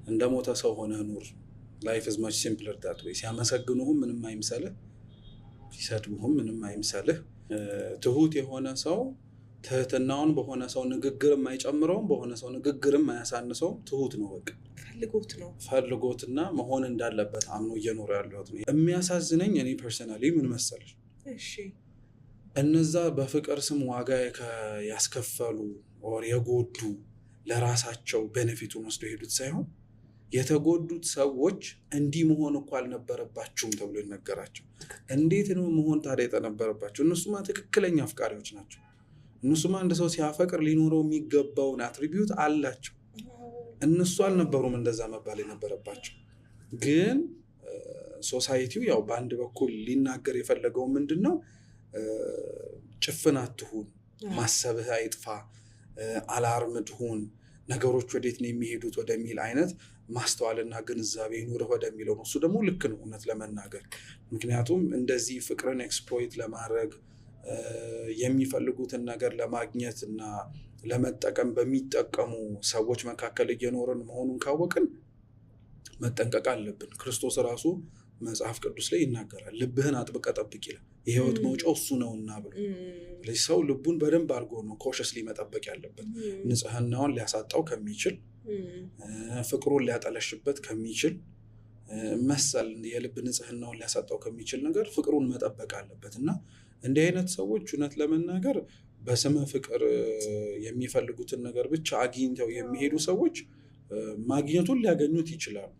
እንደሞተ ሰው ሆነ ኑር። ላይፍ is much simpler that way። ሲያመሰግኑህም ምንም አይምሰልህ፣ ሲሰድቡህም ምንም አይምሰልህ። ትሁት የሆነ ሰው ትህትናውን በሆነ ሰው ንግግርም አይጨምረውም፣ በሆነ ሰው ንግግርም አያሳንሰውም። ትሁት ነው፣ በቃ ፈልጎትና መሆን እንዳለበት አምኖ እየኖረ ያለሁት ነው። የሚያሳዝነኝ እኔ ፐርሰናሊ ምን መሰለሽ፣ እነዛ በፍቅር ስም ዋጋ ያስከፈሉ ወር የጎዱ ለራሳቸው ቤኔፊቱን ወስዶ ሄዱት ሳይሆን የተጎዱት ሰዎች እንዲህ መሆን እኮ አልነበረባቸውም ተብሎ ይነገራቸው። እንዴት ነው መሆን ታዲያ የተነበረባቸው? እነሱማ ትክክለኛ አፍቃሪዎች ናቸው። እነሱማ አንድ ሰው ሲያፈቅር ሊኖረው የሚገባውን አትሪቢዩት አላቸው። እነሱ አልነበሩም እንደዛ መባል የነበረባቸው። ግን ሶሳይቲው ያው በአንድ በኩል ሊናገር የፈለገው ምንድን ነው? ጭፍን አትሁን፣ ማሰብህ አይጥፋ፣ አላርምድ ሁን፣ ነገሮች ወዴት ነው የሚሄዱት ወደሚል አይነት ማስተዋልና ግንዛቤ ኑርህ ወደሚለው ነው። እሱ ደግሞ ልክ ነው እውነት ለመናገር። ምክንያቱም እንደዚህ ፍቅርን ኤክስፕሎይት ለማድረግ የሚፈልጉትን ነገር ለማግኘት እና ለመጠቀም በሚጠቀሙ ሰዎች መካከል እየኖርን መሆኑን ካወቅን መጠንቀቅ አለብን። ክርስቶስ ራሱ መጽሐፍ ቅዱስ ላይ ይናገራል፣ ልብህን አጥብቀህ ጠብቅ ይላል። የህይወት መውጫው እሱ ነውና ብሎ። ስለዚህ ሰው ልቡን በደንብ አድርጎ ነው ኮሸስሊ መጠበቅ ያለበት። ንጽህናውን ሊያሳጣው ከሚችል፣ ፍቅሩን ሊያጠለሽበት ከሚችል መሰል የልብ ንጽህናውን ሊያሳጣው ከሚችል ነገር ፍቅሩን መጠበቅ አለበት። እና እንዲህ አይነት ሰዎች እውነት ለመናገር በስመ ፍቅር የሚፈልጉትን ነገር ብቻ አግኝተው የሚሄዱ ሰዎች ማግኘቱን ሊያገኙት ይችላሉ።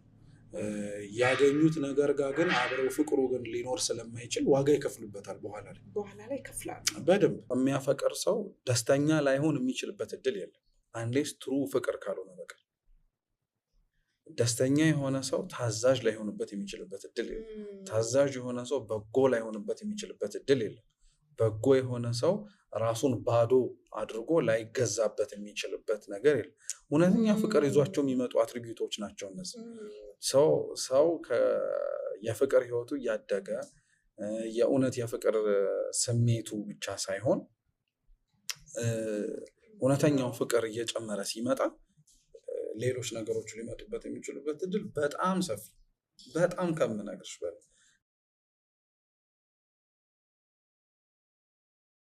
ያገኙት ነገር ጋር ግን አብረው ፍቅሩ ግን ሊኖር ስለማይችል ዋጋ ይከፍሉበታል። በኋላ ላይ ይከፍላሉ። በደንብ የሚያፈቅር ሰው ደስተኛ ላይሆን የሚችልበት እድል የለም፣ አንሌስ ትሩ ፍቅር ካልሆነ በቀር። ደስተኛ የሆነ ሰው ታዛዥ ላይሆንበት የሚችልበት እድል የለም። ታዛዥ የሆነ ሰው በጎ ላይሆንበት የሚችልበት እድል የለም። በጎ የሆነ ሰው ራሱን ባዶ አድርጎ ላይገዛበት የሚችልበት ነገር የለም። እውነተኛ ፍቅር ይዟቸው የሚመጡ አትሪቢዩቶች ናቸው እነዚህ። ሰው የፍቅር ህይወቱ እያደገ የእውነት የፍቅር ስሜቱ ብቻ ሳይሆን እውነተኛው ፍቅር እየጨመረ ሲመጣ ሌሎች ነገሮች ሊመጡበት የሚችሉበት እድል በጣም ሰፊ፣ በጣም ከምነግርሽ በላይ